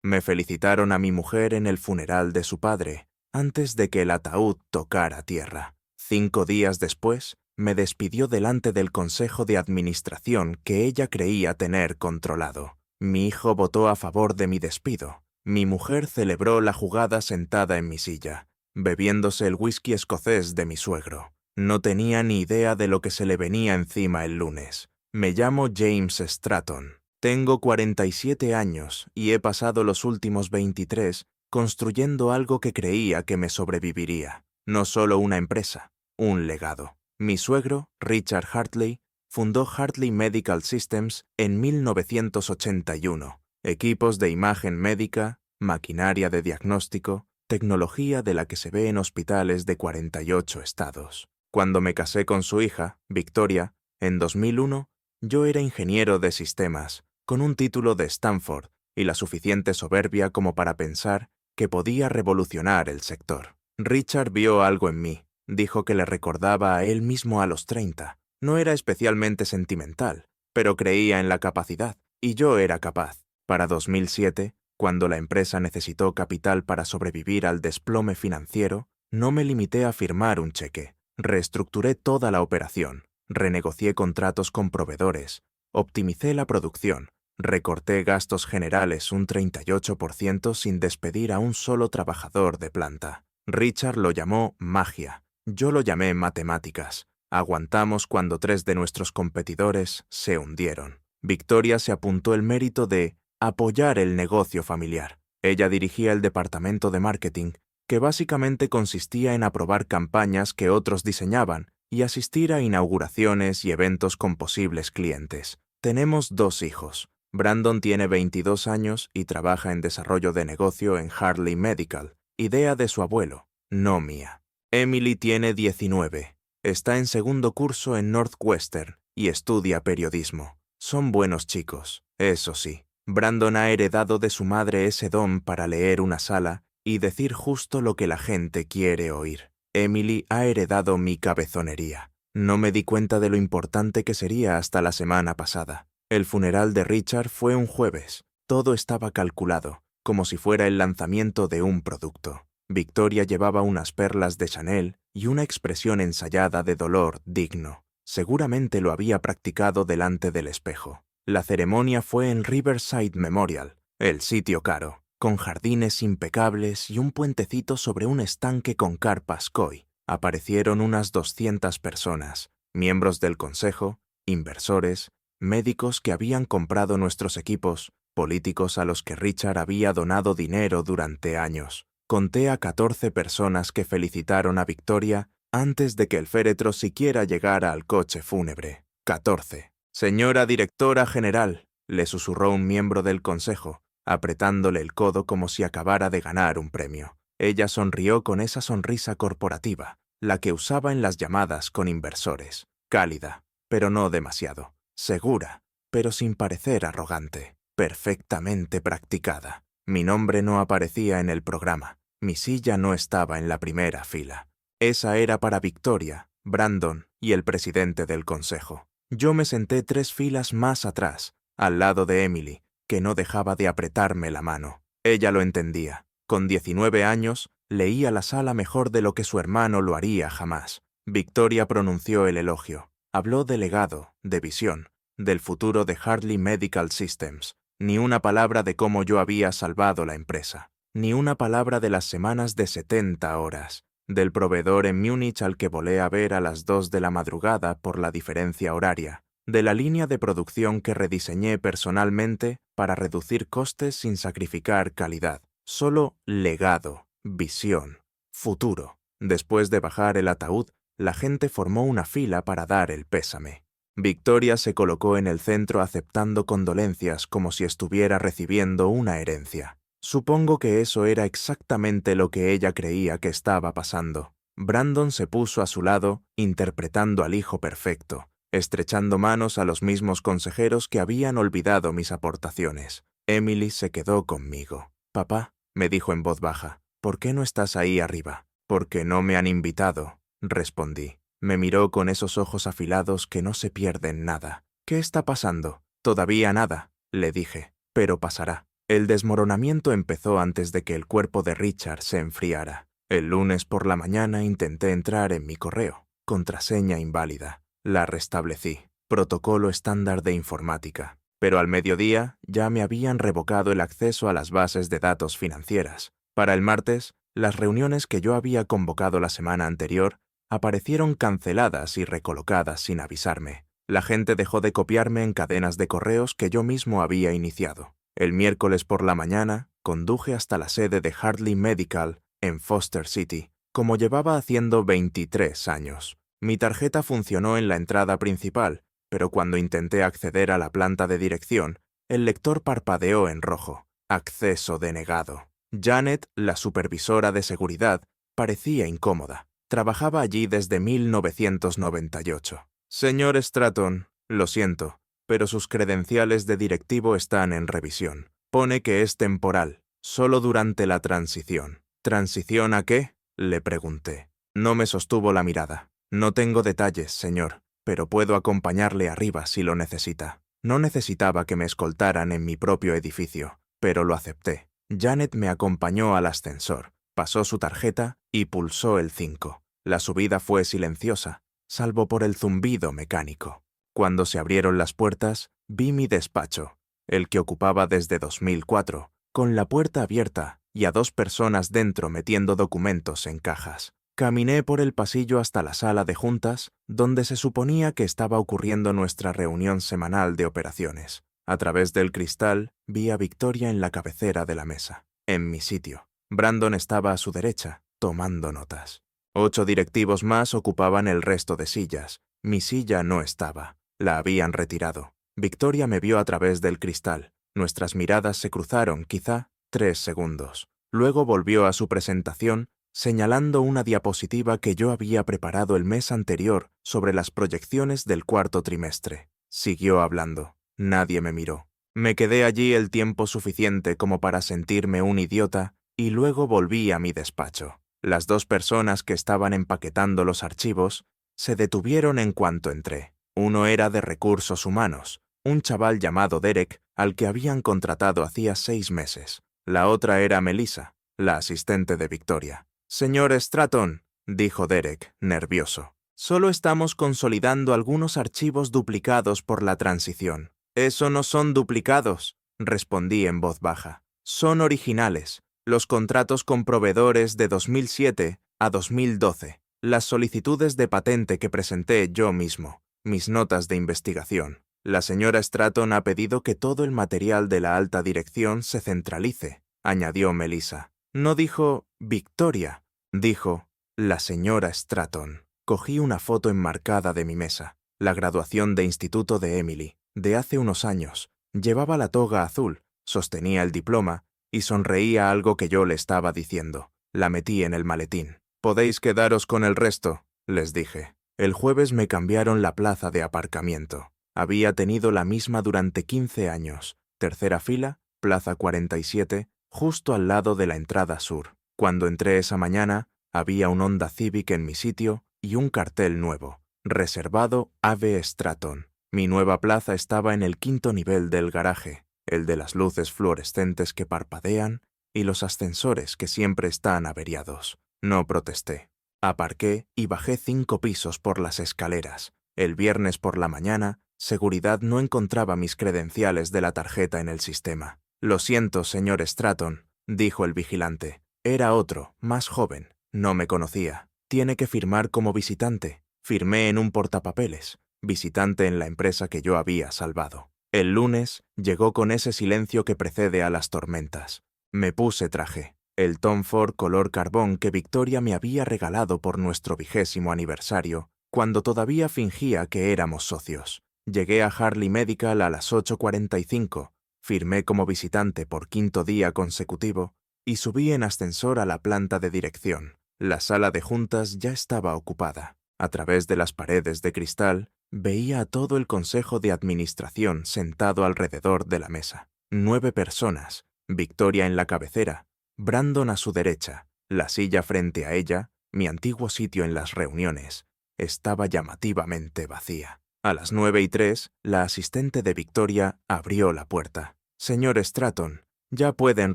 Me felicitaron a mi mujer en el funeral de su padre, antes de que el ataúd tocara tierra. 5 días después, me despidió delante del consejo de administración que ella creía tener controlado. Mi hijo votó a favor de mi despido. Mi mujer celebró la jugada sentada en mi silla, bebiéndose el whisky escocés de mi suegro. No tenía ni idea de lo que se le venía encima el lunes. Me llamo James Stratton. Tengo 47 años y he pasado los últimos 23 construyendo algo que creía que me sobreviviría. No solo una empresa, un legado. Mi suegro, Richard Hartley, fundó Hartley Medical Systems en 1981. Equipos de imagen médica, maquinaria de diagnóstico, tecnología de la que se ve en hospitales de 48 estados. Cuando me casé con su hija, Victoria, en 2001, yo era ingeniero de sistemas, con un título de Stanford y la suficiente soberbia como para pensar que podía revolucionar el sector. Richard vio algo en mí, dijo que le recordaba a él mismo a los 30. No era especialmente sentimental, pero creía en la capacidad, y yo era capaz. Para 2007, cuando la empresa necesitó capital para sobrevivir al desplome financiero, no me limité a firmar un cheque. Reestructuré toda la operación, renegocié contratos con proveedores, optimicé la producción, recorté gastos generales un 38% sin despedir a un solo trabajador de planta. Richard lo llamó magia, yo lo llamé matemáticas. Aguantamos cuando 3 de nuestros competidores se hundieron. Victoria se apuntó el mérito de apoyar el negocio familiar. Ella dirigía el departamento de marketing, que básicamente consistía en aprobar campañas que otros diseñaban y asistir a inauguraciones y eventos con posibles clientes. Tenemos 2 hijos. Brandon tiene 22 años y trabaja en desarrollo de negocio en Hartley Medical, idea de su abuelo, no mía. Emily tiene 19. Está en segundo curso en Northwestern y estudia periodismo. Son buenos chicos, eso sí. Brandon ha heredado de su madre ese don para leer una sala y decir justo lo que la gente quiere oír. Emily ha heredado mi cabezonería. No me di cuenta de lo importante que sería hasta la semana pasada. El funeral de Richard fue un jueves. Todo estaba calculado, como si fuera el lanzamiento de un producto. Victoria llevaba unas perlas de Chanel y una expresión ensayada de dolor digno. Seguramente lo había practicado delante del espejo. La ceremonia fue en Riverside Memorial, el sitio caro, con jardines impecables y un puentecito sobre un estanque con carpas koi. Aparecieron unas 200 personas, miembros del consejo, inversores, médicos que habían comprado nuestros equipos, políticos a los que Richard había donado dinero durante años. Conté a 14 personas que felicitaron a Victoria antes de que el féretro siquiera llegara al coche fúnebre. 14. «Señora directora general», le susurró un miembro del consejo, apretándole el codo como si acabara de ganar un premio. Ella sonrió con esa sonrisa corporativa, la que usaba en las llamadas con inversores. Cálida, pero no demasiado. Segura, pero sin parecer arrogante. Perfectamente practicada. Mi nombre no aparecía en el programa. Mi silla no estaba en la primera fila. Esa era para Victoria, Brandon y el presidente del consejo. Yo me senté 3 filas más atrás, al lado de Emily, que no dejaba de apretarme la mano. Ella lo entendía. Con 19 años, leía la sala mejor de lo que su hermano lo haría jamás. Victoria pronunció el elogio. Habló de legado, de visión, del futuro de Hartley Medical Systems. Ni una palabra de cómo yo había salvado la empresa. Ni una palabra de las semanas de 70 horas. Del proveedor en Múnich al que volé a ver a las 2 de la madrugada por la diferencia horaria. De la línea de producción que rediseñé personalmente para reducir costes sin sacrificar calidad. Solo legado, visión, futuro. Después de bajar el ataúd, la gente formó una fila para dar el pésame. Victoria se colocó en el centro aceptando condolencias como si estuviera recibiendo una herencia. Supongo que eso era exactamente lo que ella creía que estaba pasando. Brandon se puso a su lado, interpretando al hijo perfecto, estrechando manos a los mismos consejeros que habían olvidado mis aportaciones. Emily se quedó conmigo. «Papá», me dijo en voz baja, «¿por qué no estás ahí arriba?» «Porque no me han invitado», respondí. Me miró con esos ojos afilados que no se pierden nada. «¿Qué está pasando?» «Todavía nada», le dije, «pero pasará». El desmoronamiento empezó antes de que el cuerpo de Richard se enfriara. El lunes por la mañana intenté entrar en mi correo. Contraseña inválida. La restablecí. Protocolo estándar de informática. Pero al mediodía ya me habían revocado el acceso a las bases de datos financieras. Para el martes, las reuniones que yo había convocado la semana anterior aparecieron canceladas y recolocadas sin avisarme. La gente dejó de copiarme en cadenas de correos que yo mismo había iniciado. El miércoles por la mañana conduje hasta la sede de Hartley Medical en Foster City, como llevaba haciendo 23 años. Mi tarjeta funcionó en la entrada principal, pero cuando intenté acceder a la planta de dirección, el lector parpadeó en rojo. Acceso denegado. Janet, la supervisora de seguridad, parecía incómoda. Trabajaba allí desde 1998. Señor Stratton, lo siento, pero sus credenciales de directivo están en revisión. Pone que es temporal, solo durante la transición. ¿Transición a qué?, le pregunté. No me sostuvo la mirada. No tengo detalles, señor, pero puedo acompañarle arriba si lo necesita. No necesitaba que me escoltaran en mi propio edificio, pero lo acepté. Janet me acompañó al ascensor, pasó su tarjeta y pulsó el 5. La subida fue silenciosa, salvo por el zumbido mecánico. Cuando se abrieron las puertas, vi mi despacho, el que ocupaba desde 2004, con la puerta abierta y a 2 personas dentro metiendo documentos en cajas. Caminé por el pasillo hasta la sala de juntas, donde se suponía que estaba ocurriendo nuestra reunión semanal de operaciones. A través del cristal, vi a Victoria en la cabecera de la mesa, en mi sitio. Brandon estaba a su derecha, tomando notas. 8 directivos más ocupaban el resto de sillas. Mi silla no estaba. La habían retirado. Victoria me vio a través del cristal. Nuestras miradas se cruzaron, quizá, 3 segundos. Luego volvió a su presentación, señalando una diapositiva que yo había preparado el mes anterior sobre las proyecciones del cuarto trimestre. Siguió hablando. Nadie me miró. Me quedé allí el tiempo suficiente como para sentirme un idiota y luego volví a mi despacho. Las 2 personas que estaban empaquetando los archivos se detuvieron en cuanto entré. Uno era de recursos humanos, un chaval llamado Derek al que habían contratado hacía 6 meses. La otra era Melissa, la asistente de Victoria. «Señor Stratton», dijo Derek, nervioso, «solo estamos consolidando algunos archivos duplicados por la transición». «Eso no son duplicados», respondí en voz baja. «Son originales, los contratos con proveedores de 2007 a 2012, las solicitudes de patente que presenté yo mismo, mis notas de investigación. La señora Stratton ha pedido que todo el material de la alta dirección se centralice», añadió Melissa. No dijo Victoria, dijo la señora Stratton. Cogí una foto enmarcada de mi mesa, la graduación de instituto de Emily, de hace unos años. Llevaba la toga azul, sostenía el diploma y sonreía a algo que yo le estaba diciendo. La metí en el maletín. «Podéis quedaros con el resto», les dije. El jueves me cambiaron la plaza de aparcamiento. Había tenido la misma durante 15 años. Tercera fila, plaza 47, justo al lado de la entrada sur. Cuando entré esa mañana, había un Honda Civic en mi sitio y un cartel nuevo, reservado Ave Stratton. Mi nueva plaza estaba en el 5º nivel del garaje, el de las luces fluorescentes que parpadean y los ascensores que siempre están averiados. No protesté. Aparqué y bajé 5 pisos por las escaleras. El viernes por la mañana, seguridad no encontraba mis credenciales de la tarjeta en el sistema. «Lo siento, señor Stratton», dijo el vigilante. Era otro, más joven. No me conocía. «Tiene que firmar como visitante». Firmé en un portapapeles, visitante en la empresa que yo había salvado. El lunes llegó con ese silencio que precede a las tormentas. Me puse traje, el Tom Ford color carbón que Victoria me había regalado por nuestro 20º aniversario, cuando todavía fingía que éramos socios. Llegué a Hartley Medical a las 8:45, firmé como visitante por 5º día consecutivo y subí en ascensor a la planta de dirección. La sala de juntas ya estaba ocupada. A través de las paredes de cristal, veía a todo el consejo de administración sentado alrededor de la mesa. 9 personas, Victoria en la cabecera, Brandon a su derecha, la silla frente a ella, mi antiguo sitio en las reuniones, estaba llamativamente vacía. A las 9:03, la asistente de Victoria abrió la puerta. «Señor Stratton», Ya pueden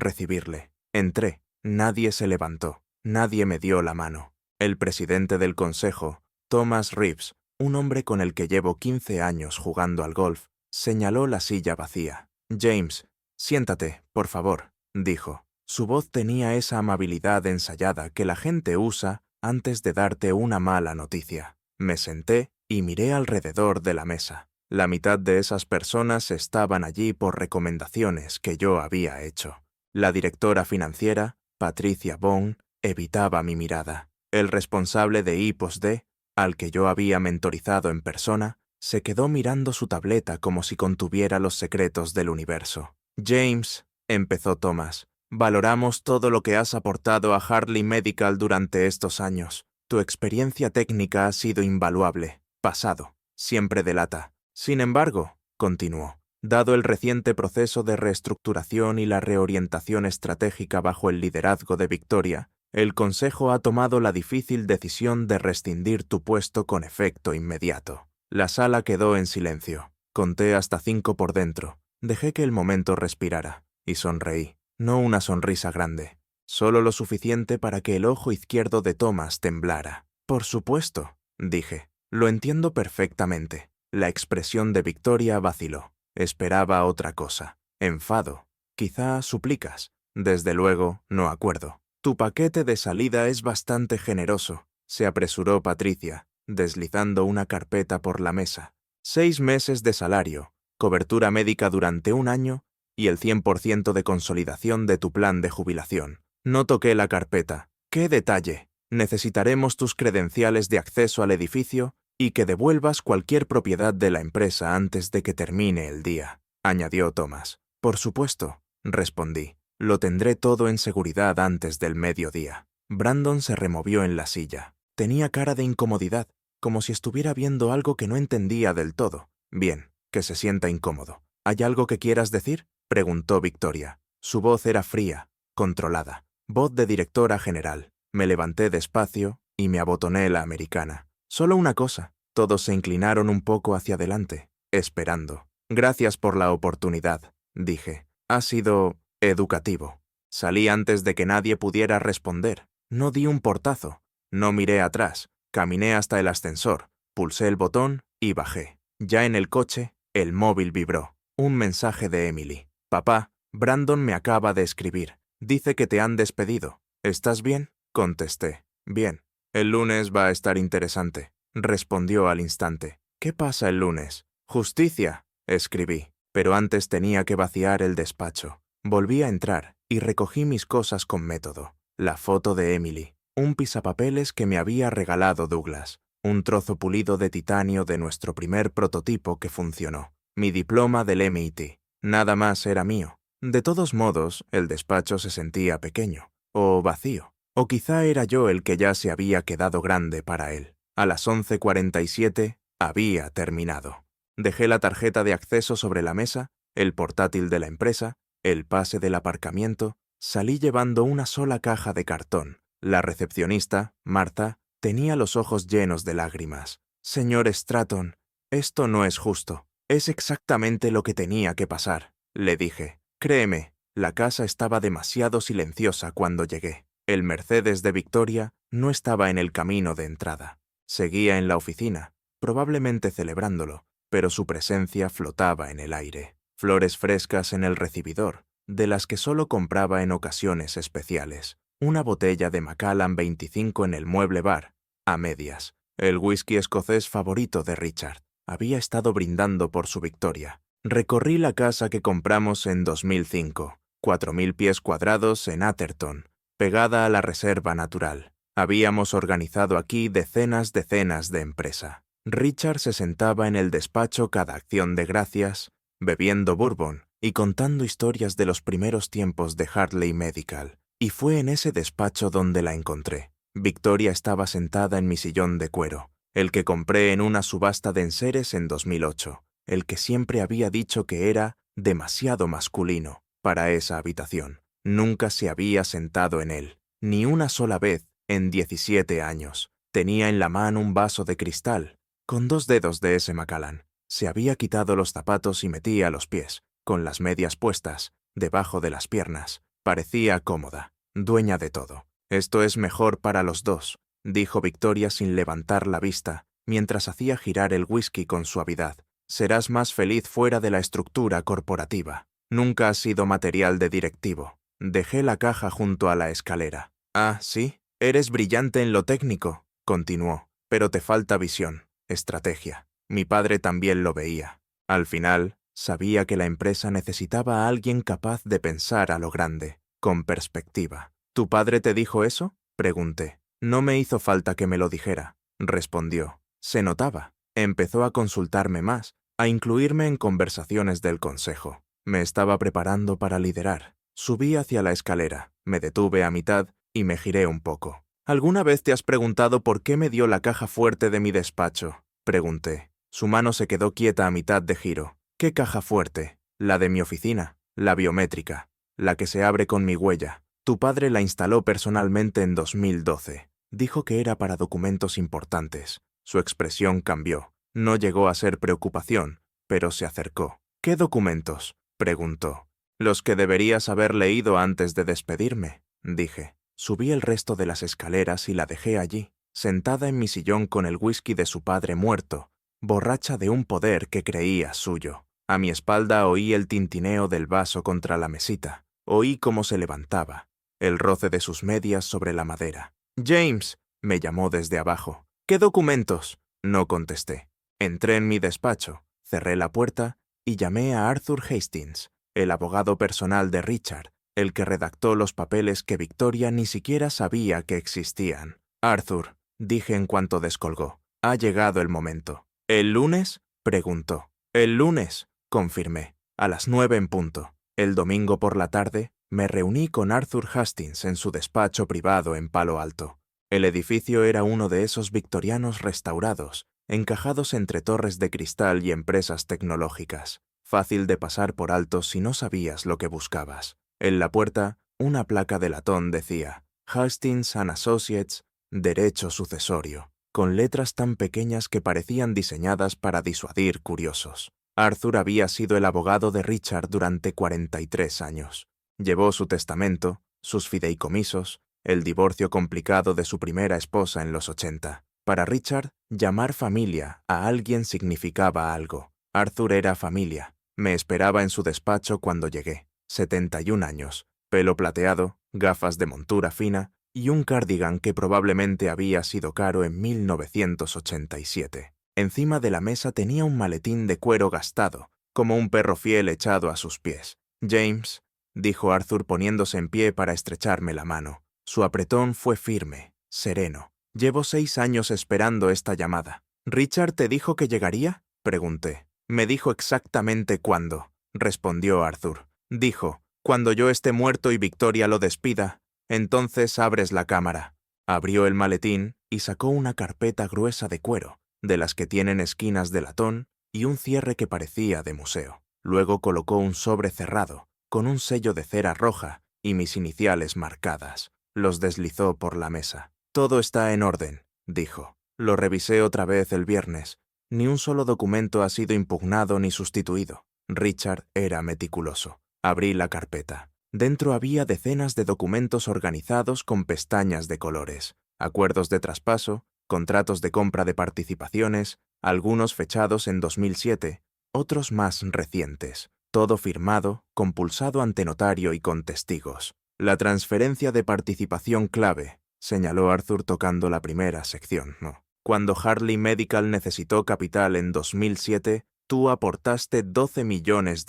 recibirle. Entré. Nadie se levantó. Nadie me dio la mano. El presidente del consejo, Thomas Reeves, un hombre con el que llevo 15 años jugando al golf, señaló la silla vacía. James, siéntate, por favor, dijo. Su voz tenía esa amabilidad ensayada que la gente usa antes de darte una mala noticia. Me senté y miré alrededor de la mesa. La mitad de esas personas estaban allí por recomendaciones que yo había hecho. La directora financiera, Patricia Bone, evitaba mi mirada. El responsable de I+D, al que yo había mentorizado en persona, se quedó mirando su tableta como si contuviera los secretos del universo. James, empezó Thomas, valoramos todo lo que has aportado a Hartley Medical durante estos años. Tu experiencia técnica ha sido invaluable. Pasado. Siempre delata. Sin embargo, continuó, dado el reciente proceso de reestructuración y la reorientación estratégica bajo el liderazgo de Victoria, el Consejo ha tomado la difícil decisión de rescindir tu puesto con efecto inmediato. La sala quedó en silencio. Conté hasta 5 por dentro. Dejé que el momento respirara, y sonreí. No una sonrisa grande, solo lo suficiente para que el ojo izquierdo de Thomas temblara. Por supuesto, dije. Lo entiendo perfectamente. La expresión de Victoria vaciló. Esperaba otra cosa. Enfado. Quizá suplicas. Desde luego, no acuerdo. Tu paquete de salida es bastante generoso, se apresuró Patricia, deslizando una carpeta por la mesa. 6 meses de salario, cobertura médica durante 1 año y el 100% de consolidación de tu plan de jubilación. No toqué la carpeta. ¡Qué detalle! Necesitaremos tus credenciales de acceso al edificio y que devuelvas cualquier propiedad de la empresa antes de que termine el día, añadió Thomas. Por supuesto, respondí. Lo tendré todo en seguridad antes del mediodía. Brandon se removió en la silla. Tenía cara de incomodidad, como si estuviera viendo algo que no entendía del todo. Bien, que se sienta incómodo. ¿Hay algo que quieras decir?, preguntó Victoria. Su voz era fría, controlada. Voz de directora general. Me levanté despacio y me abotoné la americana. Solo una cosa. Todos se inclinaron un poco hacia adelante, esperando. Gracias por la oportunidad, dije. Ha sido educativo. Salí antes de que nadie pudiera responder. No di un portazo. No miré atrás. Caminé hasta el ascensor. Pulsé el botón y bajé. Ya en el coche, el móvil vibró. Un mensaje de Emily. Papá, Brandon me acaba de escribir. Dice que te han despedido. ¿Estás bien? Contesté. Bien. El lunes va a estar interesante. Respondió al instante. ¿Qué pasa el lunes? Justicia, escribí. Pero antes tenía que vaciar el despacho. Volví a entrar y recogí mis cosas con método. La foto de Emily, un pisapapeles que me había regalado Douglas, un trozo pulido de titanio de nuestro primer prototipo que funcionó, mi diploma del MIT. Nada más era mío. De todos modos, el despacho se sentía pequeño, o vacío, o quizá era yo el que ya se había quedado grande para él. A las 11:47 había terminado. Dejé la tarjeta de acceso sobre la mesa, el portátil de la empresa, el pase del aparcamiento, salí llevando una sola caja de cartón. La recepcionista, Martha, tenía los ojos llenos de lágrimas. Señor Stratton, esto no es justo. Es exactamente lo que tenía que pasar, le dije. Créeme, la casa estaba demasiado silenciosa cuando llegué. El Mercedes de Victoria no estaba en el camino de entrada. Seguía en la oficina, probablemente celebrándolo, pero su presencia flotaba en el aire. Flores frescas en el recibidor, de las que solo compraba en ocasiones especiales. Una botella de Macallan 25 en el mueble bar, a medias. El whisky escocés favorito de Richard. Había estado brindando por su victoria. Recorrí la casa que compramos en 2005, 4.000 pies cuadrados en Atherton, pegada a la reserva natural. Habíamos organizado aquí decenas de empresa. Richard se sentaba en el despacho cada acción de gracias, bebiendo bourbon y contando historias de los primeros tiempos de Hartley Medical. Y fue en ese despacho donde la encontré. Victoria estaba sentada en mi sillón de cuero, el que compré en una subasta de enseres en 2008, el que siempre había dicho que era demasiado masculino para esa habitación. Nunca se había sentado en él, ni una sola vez en 17 años. Tenía en la mano un vaso de cristal, con 2 dedos de ese Macallan. Se había quitado los zapatos y metía los pies, con las medias puestas, debajo de las piernas. Parecía cómoda, dueña de todo. «Esto es mejor para los dos», dijo Victoria sin levantar la vista, mientras hacía girar el whisky con suavidad. «Serás más feliz fuera de la estructura corporativa. Nunca has sido material de directivo». Dejé la caja junto a la escalera. «Ah, sí, eres brillante en lo técnico», continuó, «pero te falta visión, estrategia. Mi padre también lo veía. Al final, sabía que la empresa necesitaba a alguien capaz de pensar a lo grande, con perspectiva». «¿Tu padre te dijo eso?», pregunté. «No me hizo falta que me lo dijera», respondió. Se notaba. Empezó a consultarme más, a incluirme en conversaciones del consejo. Me estaba preparando para liderar. Subí hacia la escalera, me detuve a mitad y me giré un poco. «¿Alguna vez te has preguntado por qué me dio la caja fuerte de mi despacho?», pregunté. Su mano se quedó quieta a mitad de giro. «¿Qué caja fuerte?». «La de mi oficina, la biométrica, la que se abre con mi huella. Tu padre la instaló personalmente en 2012. Dijo que era para documentos importantes». Su expresión cambió. No llegó a ser preocupación, pero se acercó. «¿Qué documentos?», preguntó. «Los que deberías haber leído antes de despedirme», dije. Subí el resto de las escaleras y la dejé allí, sentada en mi sillón con el whisky de su padre muerto, borracha de un poder que creía suyo. A mi espalda oí el tintineo del vaso contra la mesita. Oí cómo se levantaba, el roce de sus medias sobre la madera. «James», me llamó desde abajo. «¿Qué documentos?». No contesté. Entré en mi despacho, cerré la puerta y llamé a Arthur Hastings, el abogado personal de Richard, el que redactó los papeles que Victoria ni siquiera sabía que existían. «Arthur», dije en cuanto descolgó, «ha llegado el momento». «¿El lunes?», preguntó. «El lunes», confirmé, «a las 9 en punto». El domingo por la tarde me reuní con Arthur Hastings en su despacho privado en Palo Alto. El edificio era uno de esos victorianos restaurados, encajados entre torres de cristal y empresas tecnológicas, fácil de pasar por alto si no sabías lo que buscabas. En la puerta, una placa de latón decía «Hastings & Associates, Derecho Sucesorio», con letras tan pequeñas que parecían diseñadas para disuadir curiosos. Arthur había sido el abogado de Richard durante 43 años. Llevó su testamento, sus fideicomisos, el divorcio complicado de su primera esposa en los 80. Para Richard, llamar familia a alguien significaba algo. Arthur era familia. Me esperaba en su despacho cuando llegué. 71 años, pelo plateado, gafas de montura fina y un cardigan que probablemente había sido caro en 1987. Encima de la mesa tenía un maletín de cuero gastado, como un perro fiel echado a sus pies. «James», dijo Arthur poniéndose en pie para estrecharme la mano. Su apretón fue firme, sereno. «Llevo 6 años esperando esta llamada». «¿Richard te dijo que llegaría?», pregunté. «Me dijo exactamente cuándo», respondió Arthur. Dijo, «Cuando yo esté muerto y Victoria lo despida, entonces abres la cámara». Abrió el maletín y sacó una carpeta gruesa de cuero, de las que tienen esquinas de latón y un cierre que parecía de museo. Luego colocó un sobre cerrado, con un sello de cera roja y mis iniciales marcadas. Los deslizó por la mesa. «Todo está en orden», dijo. «Lo revisé otra vez el viernes. Ni un solo documento ha sido impugnado ni sustituido». Richard era meticuloso. Abrí la carpeta. Dentro había decenas de documentos organizados con pestañas de colores. Acuerdos de traspaso, contratos de compra de participaciones, algunos fechados en 2007, otros más recientes. Todo firmado, compulsado ante notario y con testigos. «La transferencia de participación clave», señaló Arthur tocando la primera sección. «Cuando Harley Medical necesitó capital en 2007, tú aportaste $12 millones.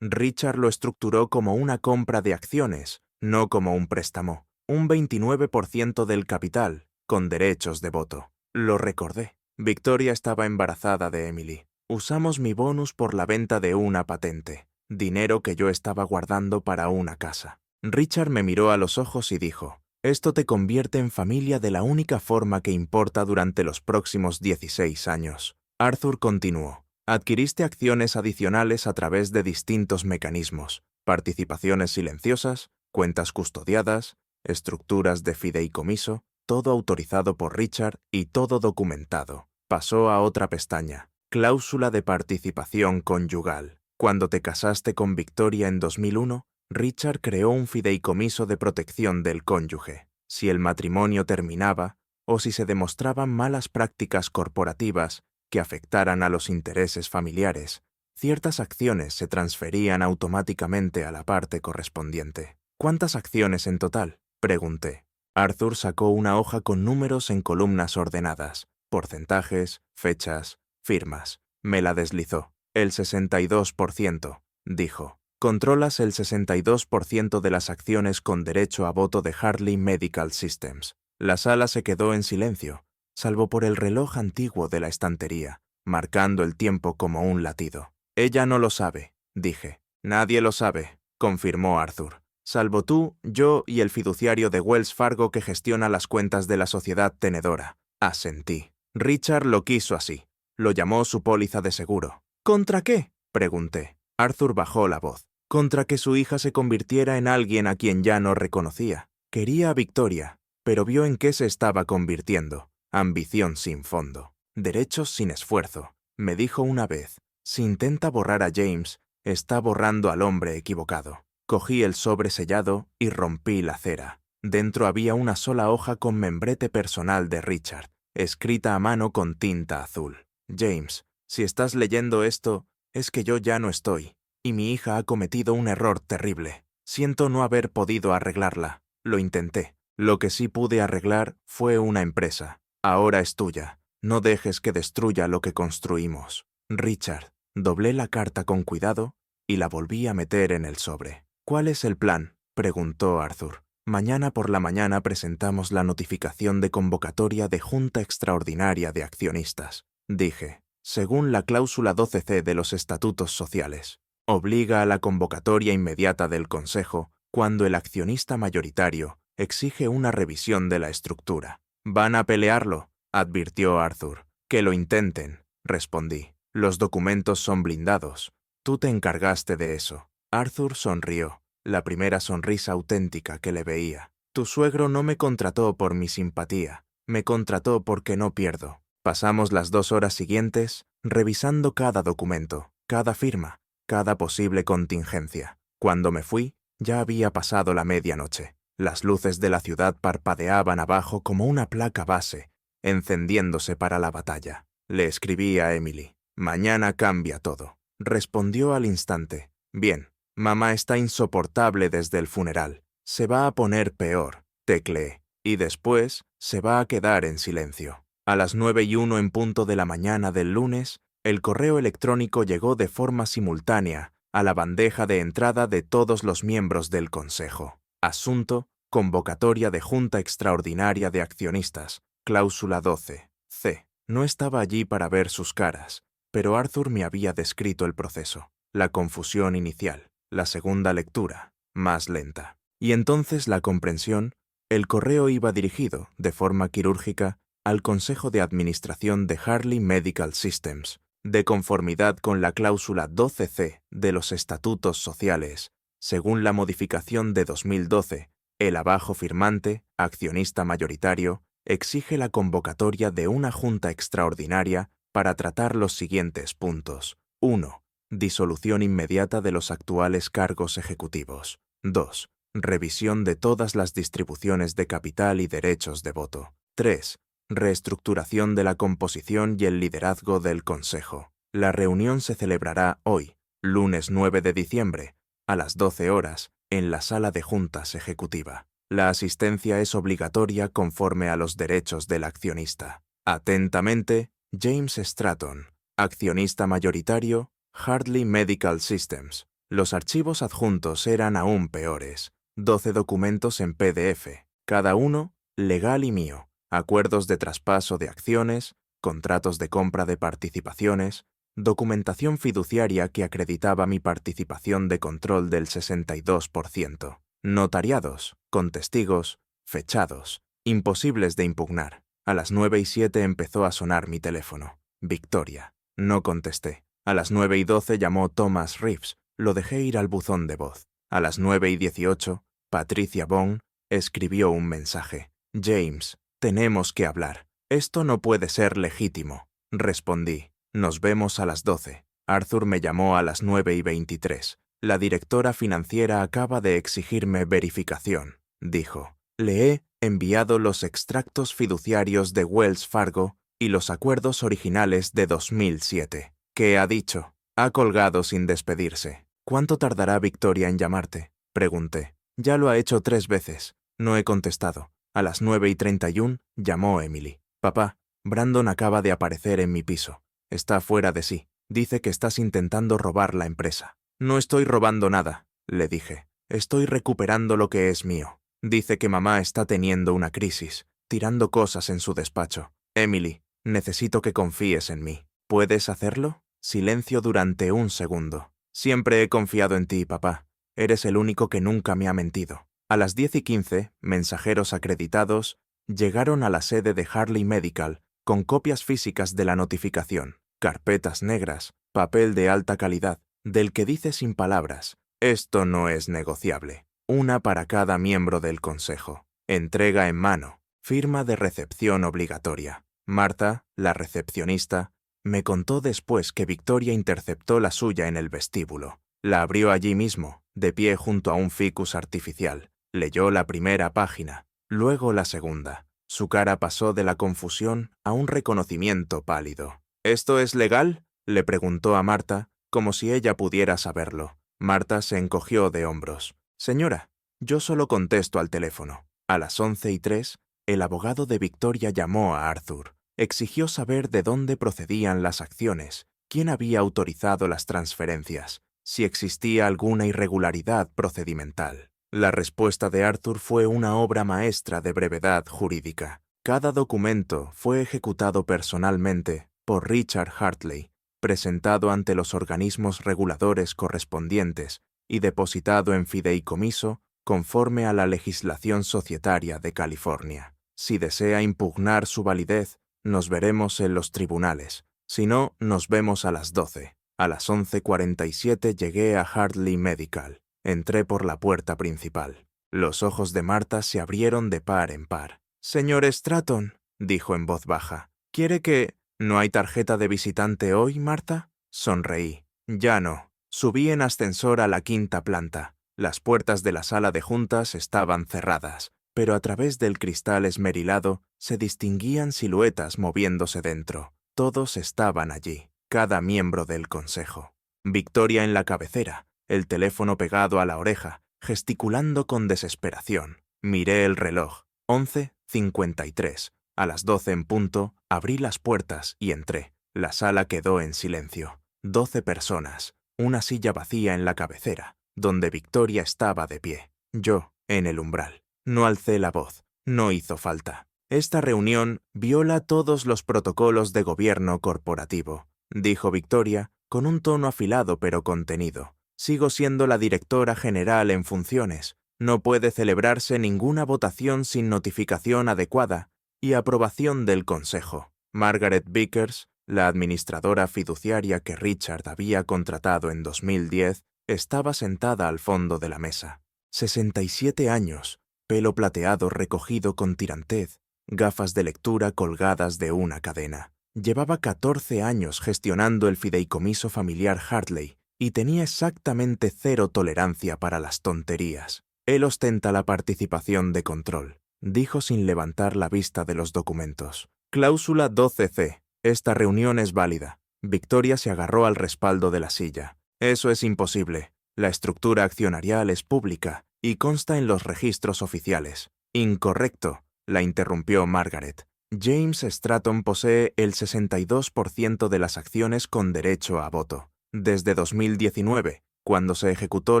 Richard lo estructuró como una compra de acciones, no como un préstamo. Un 29% del capital, con derechos de voto». Lo recordé. Victoria estaba embarazada de Emily. Usamos mi bonus por la venta de una patente, dinero que yo estaba guardando para una casa. Richard me miró a los ojos y dijo, «Esto te convierte en familia de la única forma que importa durante los próximos 16 años». Arthur continuó, «Adquiriste acciones adicionales a través de distintos mecanismos, participaciones silenciosas, cuentas custodiadas, estructuras de fideicomiso, todo autorizado por Richard y todo documentado». Pasó a otra pestaña, cláusula de participación conyugal. Cuando te casaste con Victoria en 2001, Richard creó un fideicomiso de protección del cónyuge. Si el matrimonio terminaba, o si se demostraban malas prácticas corporativas que afectaran a los intereses familiares, ciertas acciones se transferían automáticamente a la parte correspondiente. ¿Cuántas acciones en total?, pregunté. Arthur sacó una hoja con números en columnas ordenadas, porcentajes, fechas, firmas. Me la deslizó. El 62%, dijo. Controlas el 62% de las acciones con derecho a voto de Hartley Medical Systems. La sala se quedó en silencio, salvo por el reloj antiguo de la estantería, marcando el tiempo como un latido. Ella no lo sabe, dije. Nadie lo sabe, confirmó Arthur. Salvo tú, yo y el fiduciario de Wells Fargo que gestiona las cuentas de la sociedad tenedora. Asentí. Richard lo quiso así. Lo llamó su póliza de seguro. ¿Contra qué?, pregunté. Arthur bajó la voz. Contra que su hija se convirtiera en alguien a quien ya no reconocía. Quería a Victoria, pero vio en qué se estaba convirtiendo. Ambición sin fondo. Derechos sin esfuerzo. Me dijo una vez, si intenta borrar a James, está borrando al hombre equivocado. Cogí el sobre sellado y rompí la cera. Dentro había una sola hoja con membrete personal de Richard, escrita a mano con tinta azul. James, si estás leyendo esto, es que yo ya no estoy, y mi hija ha cometido un error terrible. Siento no haber podido arreglarla. Lo intenté. Lo que sí pude arreglar fue una empresa. Ahora es tuya. No dejes que destruya lo que construimos. Richard, doblé la carta con cuidado y la volví a meter en el sobre. ¿Cuál es el plan?, preguntó Arthur. Mañana por la mañana presentamos la notificación de convocatoria de Junta Extraordinaria de Accionistas, dije, según la cláusula 12C de los Estatutos Sociales. Obliga a la convocatoria inmediata del Consejo cuando el accionista mayoritario exige una revisión de la estructura. «Van a pelearlo», advirtió Arthur. «Que lo intenten», respondí. «Los documentos son blindados. Tú te encargaste de eso». Arthur sonrió, la primera sonrisa auténtica que le veía. «Tu suegro no me contrató por mi simpatía, me contrató porque no pierdo». Pasamos las 2 horas siguientes revisando cada documento, cada firma, cada posible contingencia. Cuando me fui, ya había pasado la medianoche. Las luces de la ciudad parpadeaban abajo como una placa base, encendiéndose para la batalla. Le escribí a Emily. «Mañana cambia todo». Respondió al instante. «Bien, mamá está insoportable desde el funeral. Se va a poner peor», tecleé. «Y después se va a quedar en silencio». A las 9:01 en punto de la mañana del lunes, el correo electrónico llegó de forma simultánea a la bandeja de entrada de todos los miembros del Consejo. Asunto: convocatoria de Junta Extraordinaria de Accionistas, cláusula 12, C. No estaba allí para ver sus caras, pero Arthur me había descrito el proceso. La confusión inicial, la segunda lectura, más lenta. Y entonces la comprensión. El correo iba dirigido, de forma quirúrgica, al Consejo de Administración de Hartley Medical Systems, de conformidad con la cláusula 12C de los Estatutos Sociales. Según la modificación de 2012, el abajo firmante, accionista mayoritario, exige la convocatoria de una junta extraordinaria para tratar los siguientes puntos. 1. Disolución inmediata de los actuales cargos ejecutivos. 2. Revisión de todas las distribuciones de capital y derechos de voto. 3. Reestructuración de la composición y el liderazgo del Consejo. La reunión se celebrará hoy, lunes 9 de diciembre, a las 12 horas, en la sala de juntas ejecutiva. La asistencia es obligatoria conforme a los derechos del accionista. Atentamente, James Stratton, accionista mayoritario, Hartley Medical Systems. Los archivos adjuntos eran aún peores. 12 documentos en PDF, cada uno legal y mío. Acuerdos de traspaso de acciones, contratos de compra de participaciones, documentación fiduciaria que acreditaba mi participación de control del 62%, notariados, con testigos, fechados, imposibles de impugnar. A las 9:07 empezó a sonar mi teléfono. Victoria. No contesté. A las 9:12 llamó Thomas Reeves. Lo dejé ir al buzón de voz. A las 9:18, Patricia Bond escribió un mensaje. «James, tenemos que hablar. Esto no puede ser legítimo», respondí. «Nos vemos a las 12». Arthur me llamó a las 9:23. La directora financiera acaba de exigirme verificación, dijo. Le he enviado los extractos fiduciarios de Wells Fargo y los acuerdos originales de 2007. ¿Qué ha dicho? Ha colgado sin despedirse. ¿Cuánto tardará Victoria en llamarte? Pregunté. Ya lo ha hecho 3 veces. No he contestado. A las 9:31 llamó Emily. Papá, Brandon acaba de aparecer en mi piso. Está fuera de sí. Dice que estás intentando robar la empresa. No estoy robando nada, le dije. Estoy recuperando lo que es mío. Dice que mamá está teniendo una crisis, tirando cosas en su despacho. Emily, necesito que confíes en mí. ¿Puedes hacerlo? Silencio durante un segundo. Siempre he confiado en ti, papá. Eres el único que nunca me ha mentido. A las 10:15, mensajeros acreditados llegaron a la sede de Hartley Medical con copias físicas de la notificación, carpetas negras, papel de alta calidad, del que dice sin palabras, esto no es negociable. Una para cada miembro del consejo. Entrega en mano. Firma de recepción obligatoria. Marta, la recepcionista, me contó después que Victoria interceptó la suya en el vestíbulo. La abrió allí mismo, de pie junto a un ficus artificial. Leyó la primera página, luego la segunda. Su cara pasó de la confusión a un reconocimiento pálido. ¿Esto es legal?, le preguntó a Marta, como si ella pudiera saberlo. Marta se encogió de hombros. Señora, yo solo contesto al teléfono. A las 11:03, el abogado de Victoria llamó a Arthur. Exigió saber de dónde procedían las acciones, quién había autorizado las transferencias, si existía alguna irregularidad procedimental. La respuesta de Arthur fue una obra maestra de brevedad jurídica. Cada documento fue ejecutado personalmente por Richard Hartley, presentado ante los organismos reguladores correspondientes y depositado en fideicomiso conforme a la legislación societaria de California. Si desea impugnar su validez, nos veremos en los tribunales. Si no, nos vemos a las 12. A las 11:47 llegué a Hartley Medical. Entré por la puerta principal. Los ojos de Marta se abrieron de par en par. «Señor Stratton», dijo en voz baja, «¿quiere que...» «¿No hay tarjeta de visitante hoy, Marta?» Sonreí. «Ya no». Subí en ascensor a la 5ª planta. Las puertas de la sala de juntas estaban cerradas, pero a través del cristal esmerilado se distinguían siluetas moviéndose dentro. Todos estaban allí, cada miembro del consejo. Victoria en la cabecera, el teléfono pegado a la oreja, gesticulando con desesperación. Miré el reloj. 11:53. A las 12 en punto, abrí las puertas y entré. La sala quedó en silencio. 12 personas, una silla vacía en la cabecera, donde Victoria estaba de pie. Yo, en el umbral. No alcé la voz. No hizo falta. Esta reunión viola todos los protocolos de gobierno corporativo, dijo Victoria, con un tono afilado pero contenido. Sigo siendo la directora general en funciones. No puede celebrarse ninguna votación sin notificación adecuada y aprobación del Consejo. Margaret Vickers, la administradora fiduciaria que Richard había contratado en 2010, estaba sentada al fondo de la mesa. 67 años, pelo plateado recogido con tirantez, gafas de lectura colgadas de una cadena. Llevaba 14 años gestionando el fideicomiso familiar Hartley y tenía exactamente 0 tolerancia para las tonterías. Él ostenta la participación de control, dijo sin levantar la vista de los documentos. Cláusula 12C. Esta reunión es válida. Victoria se agarró al respaldo de la silla. Eso es imposible. La estructura accionarial es pública y consta en los registros oficiales. Incorrecto, la interrumpió Margaret. James Stratton posee el 62% de las acciones con derecho a voto. Desde 2019, cuando se ejecutó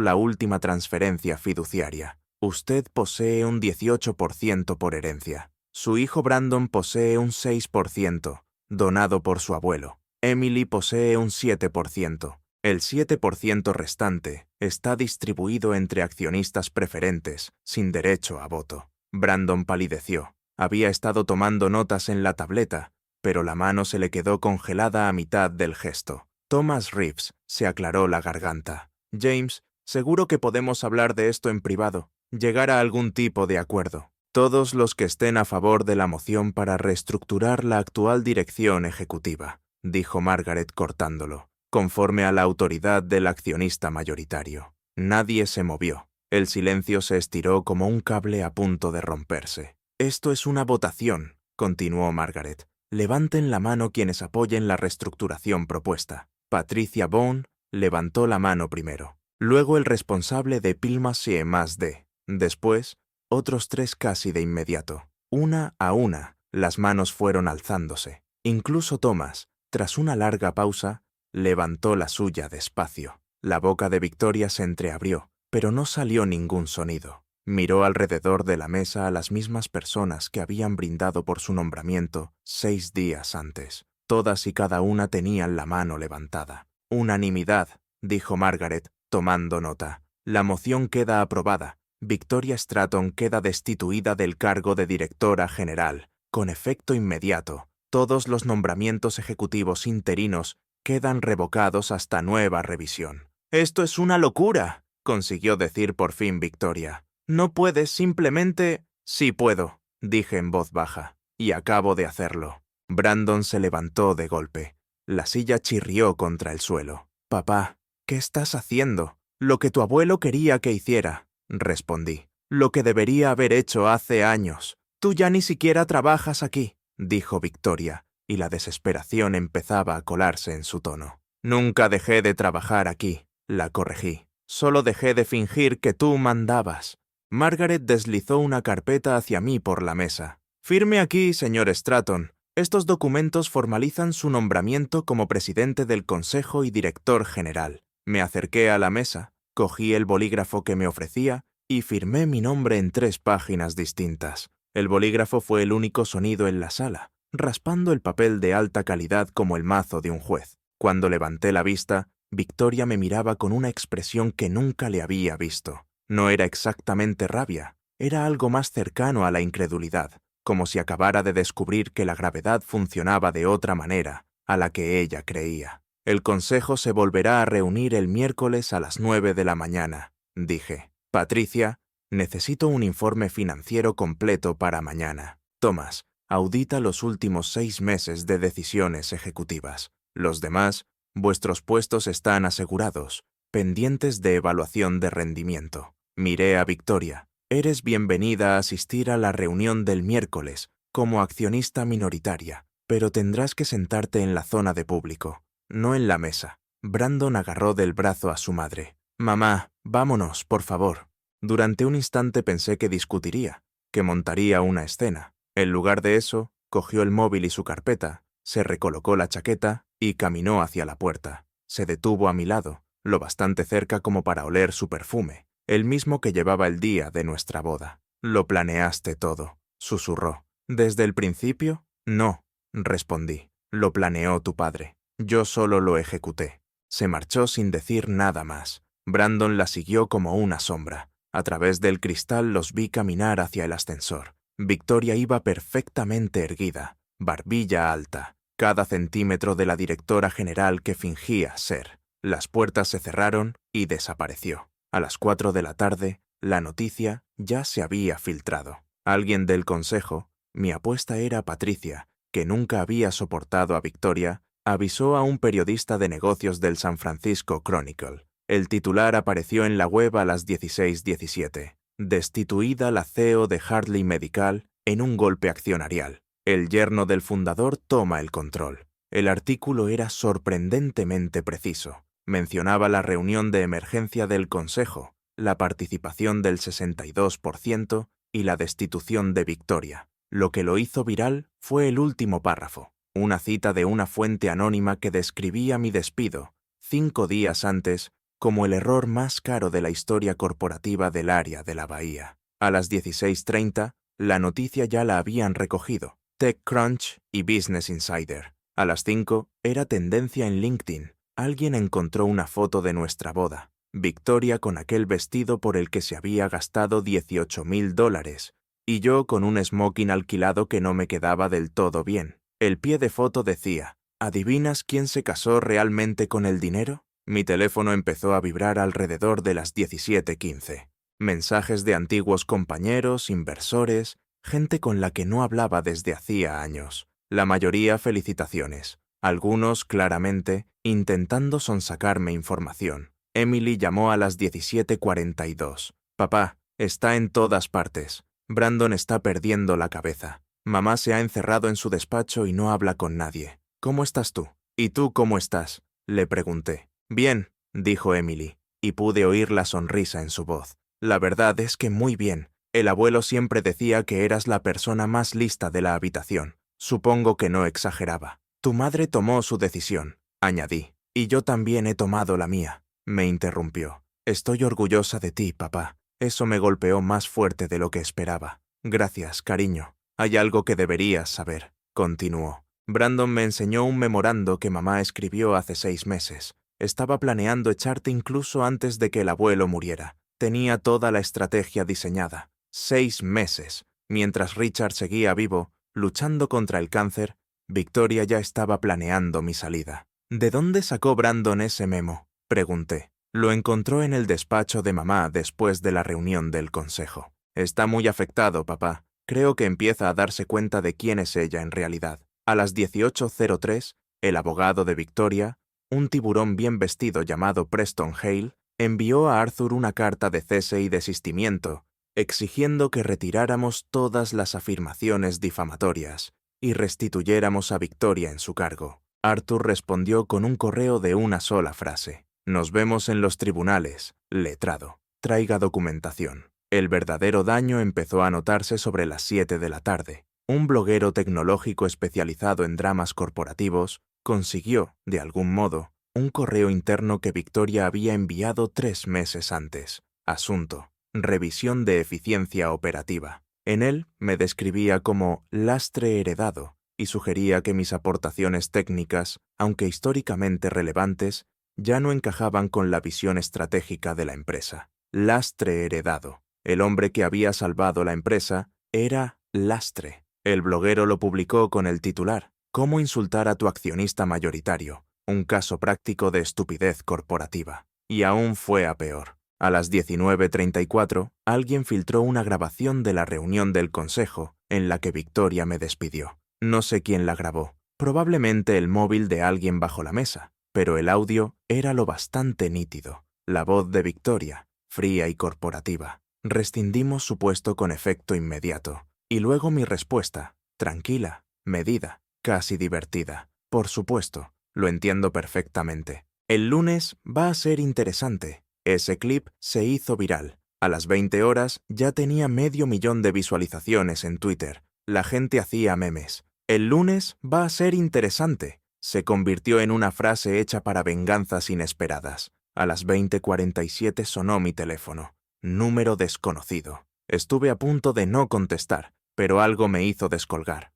la última transferencia fiduciaria. Usted posee un 18% por herencia. Su hijo Brandon posee un 6%, donado por su abuelo. Emily posee un 7%. El 7% restante está distribuido entre accionistas preferentes, sin derecho a voto. Brandon palideció. Había estado tomando notas en la tableta, pero la mano se le quedó congelada a mitad del gesto. Thomas Reeves se aclaró la garganta. James, seguro que podemos hablar de esto en privado. Llegar a algún tipo de acuerdo. Todos los que estén a favor de la moción para reestructurar la actual dirección ejecutiva, dijo Margaret cortándolo. conforme a la autoridad del accionista mayoritario. Nadie se movió. El silencio se estiró como un cable a punto de romperse. «Esto es una votación», continuó Margaret. «Levanten la mano quienes apoyen la reestructuración propuesta». Patricia Bone levantó la mano primero. Luego el responsable de Pilmacie +D. Después, otros 3 casi de inmediato. Una a una, las manos fueron alzándose. Incluso Thomas, tras una larga pausa, levantó la suya despacio. La boca de Victoria se entreabrió, pero no salió ningún sonido. Miró alrededor de la mesa a las mismas personas que habían brindado por su nombramiento 6 días antes. Todas y cada una tenían la mano levantada. «Unanimidad», dijo Margaret, tomando nota. «La moción queda aprobada. Victoria Stratton queda destituida del cargo de directora general, con efecto inmediato. Todos los nombramientos ejecutivos interinos quedan revocados hasta nueva revisión». «¡Esto es una locura!», consiguió decir por fin Victoria. «No puedes simplemente...». «Sí puedo», dije en voz baja, «y acabo de hacerlo». Brandon se levantó de golpe. La silla chirrió contra el suelo. «Papá, ¿qué estás haciendo?» «Lo que tu abuelo quería que hiciera», respondí. «Lo que debería haber hecho hace años». «Tú ya ni siquiera trabajas aquí», dijo Victoria, y la desesperación empezaba a colarse en su tono. «Nunca dejé de trabajar aquí», la corregí. «Solo dejé de fingir que tú mandabas». Margaret deslizó una carpeta hacia mí por la mesa. «Firme aquí, señor Stratton. Estos documentos formalizan su nombramiento como presidente del Consejo y director general». Me acerqué a la mesa, cogí el bolígrafo que me ofrecía y firmé mi nombre en 3 páginas distintas. El bolígrafo fue el único sonido en la sala, raspando el papel de alta calidad como el mazo de un juez. Cuando levanté la vista, Victoria me miraba con una expresión que nunca le había visto. No era exactamente rabia, era algo más cercano a la incredulidad, como si acabara de descubrir que la gravedad funcionaba de otra manera a la que ella creía. «El consejo se volverá a reunir el miércoles a las 9 de la mañana», dije. «Patricia, necesito un informe financiero completo para mañana. Thomas, audita los últimos 6 meses de decisiones ejecutivas. Los demás, vuestros puestos están asegurados, pendientes de evaluación de rendimiento». Miré a Victoria. «Eres bienvenida a asistir a la reunión del miércoles como accionista minoritaria, pero tendrás que sentarte en la zona de público, no en la mesa». Brandon agarró del brazo a su madre. «Mamá, vámonos, por favor». Durante un instante pensé que discutiría, que montaría una escena. En lugar de eso, cogió el móvil y su carpeta, se recolocó la chaqueta y caminó hacia la puerta. Se detuvo a mi lado, lo bastante cerca como para oler su perfume, el mismo que llevaba el día de nuestra boda. «Lo planeaste todo», susurró. «¿Desde el principio?» «No», respondí. «Lo planeó tu padre. Yo solo lo ejecuté». Se marchó sin decir nada más. Brandon la siguió como una sombra. A través del cristal los vi caminar hacia el ascensor. Victoria iba perfectamente erguida, barbilla alta, cada centímetro de la directora general que fingía ser. Las puertas se cerraron y desapareció. A las 4 de la tarde, la noticia ya se había filtrado. Alguien del consejo, mi apuesta era Patricia, que nunca había soportado a Victoria, avisó a un periodista de negocios del San Francisco Chronicle. El titular apareció en la web a las 16:17. «Destituida la CEO de Hartley Medical en un golpe accionarial. El yerno del fundador toma el control». El artículo era sorprendentemente preciso. Mencionaba la reunión de emergencia del Consejo, la participación del 62% y la destitución de Victoria. Lo que lo hizo viral fue el último párrafo, una cita de una fuente anónima que describía mi despido, 5 días antes, como el error más caro de la historia corporativa del área de la Bahía. A las 16:30, la noticia ya la habían recogido TechCrunch y Business Insider. A las 5, era tendencia en LinkedIn. Alguien encontró una foto de nuestra boda. Victoria con aquel vestido por el que se había gastado $18,000, y yo con un smoking alquilado que no me quedaba del todo bien. El pie de foto decía: «¿Adivinas quién se casó realmente con el dinero?». Mi teléfono empezó a vibrar alrededor de las 17:15. Mensajes de antiguos compañeros, inversores, gente con la que no hablaba desde hacía años. La mayoría felicitaciones. Algunos, claramente, intentando sonsacarme información. Emily llamó a las 17:42. Papá, está en todas partes. Brandon está perdiendo la cabeza. Mamá se ha encerrado en su despacho y no habla con nadie. ¿Cómo estás tú? ¿Y tú cómo estás? Le pregunté. Bien, dijo Emily, y pude oír la sonrisa en su voz. La verdad es que muy bien. El abuelo siempre decía que eras la persona más lista de la habitación. Supongo que no exageraba. Tu madre tomó su decisión, añadí, y yo también he tomado la mía. Me interrumpió. Estoy orgullosa de ti, papá. Eso me golpeó más fuerte de lo que esperaba. Gracias, cariño. Hay algo que deberías saber, continuó. Brandon me enseñó un memorando que mamá escribió hace 6 meses. Estaba planeando echarte incluso antes de que el abuelo muriera. Tenía toda la estrategia diseñada. 6 meses. Mientras Richard seguía vivo, luchando contra el cáncer, Victoria ya estaba planeando mi salida. ¿De dónde sacó Brandon ese memo?, pregunté. Lo encontró en el despacho de mamá después de la reunión del consejo. Está muy afectado, papá. Creo que empieza a darse cuenta de quién es ella en realidad. A las 18:03, el abogado de Victoria, un tiburón bien vestido llamado Preston Hale, envió a Arthur una carta de cese y desistimiento, exigiendo que retiráramos todas las afirmaciones difamatorias y restituyéramos a Victoria en su cargo. Arthur respondió con un correo de una sola frase. Nos vemos en los tribunales, letrado. Traiga documentación. El verdadero daño empezó a notarse sobre las 7 de la tarde. Un bloguero tecnológico especializado en dramas corporativos consiguió, de algún modo, un correo interno que Victoria había enviado 3 meses antes. Asunto: revisión de eficiencia operativa. En él me describía como lastre heredado y sugería que mis aportaciones técnicas, aunque históricamente relevantes, ya no encajaban con la visión estratégica de la empresa. Lastre heredado. El hombre que había salvado la empresa era lastre. El bloguero lo publicó con el titular: «Cómo insultar a tu accionista mayoritario, un caso práctico de estupidez corporativa». Y aún fue a peor. A las 19:34, alguien filtró una grabación de la reunión del consejo en la que Victoria me despidió. No sé quién la grabó. Probablemente el móvil de alguien bajo la mesa, pero el audio era lo bastante nítido. La voz de Victoria, fría y corporativa. Rescindimos su puesto con efecto inmediato. Y luego mi respuesta, tranquila, medida, casi divertida. Por supuesto, lo entiendo perfectamente. El lunes va a ser interesante. Ese clip se hizo viral. A las 20 horas ya tenía 500.000 de visualizaciones en Twitter. La gente hacía memes. El lunes va a ser interesante. Se convirtió en una frase hecha para venganzas inesperadas. A las 20:47 sonó mi teléfono. Número desconocido. Estuve a punto de no contestar, pero algo me hizo descolgar.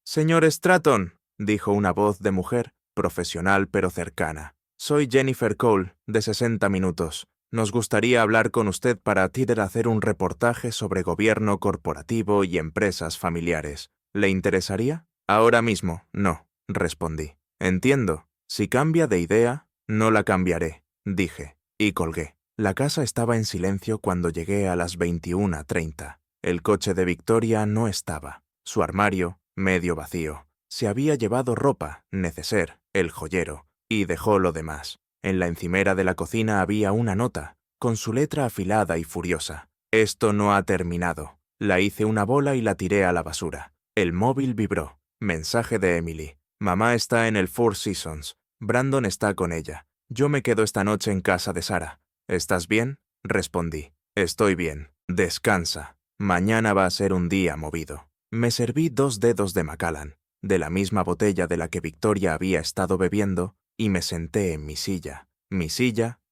«Señor Stratton», dijo una voz de mujer, profesional pero cercana. «Soy Jennifer Cole, de 60 Minutos. Nos gustaría hablar con usted para hacer un reportaje sobre gobierno corporativo y empresas familiares. ¿Le interesaría?» «Ahora mismo, no», respondí. «Entiendo. Si cambia de idea, no la cambiaré», dije, y colgué. La casa estaba en silencio cuando llegué a las 21:30. El coche de Victoria no estaba. Su armario, medio vacío. Se había llevado ropa, neceser, el joyero, y dejó lo demás. En la encimera de la cocina había una nota, con su letra afilada y furiosa. «Esto no ha terminado». La hice una bola y la tiré a la basura. El móvil vibró. Mensaje de Emily. «Mamá está en el Four Seasons. Brandon está con ella. Yo me quedo esta noche en casa de Sara». «¿Estás bien?», respondí. «Estoy bien. Descansa. Mañana va a ser un día movido». Me serví 2 dedos de Macallan, de la misma botella de la que Victoria había estado bebiendo, y me senté en mi silla,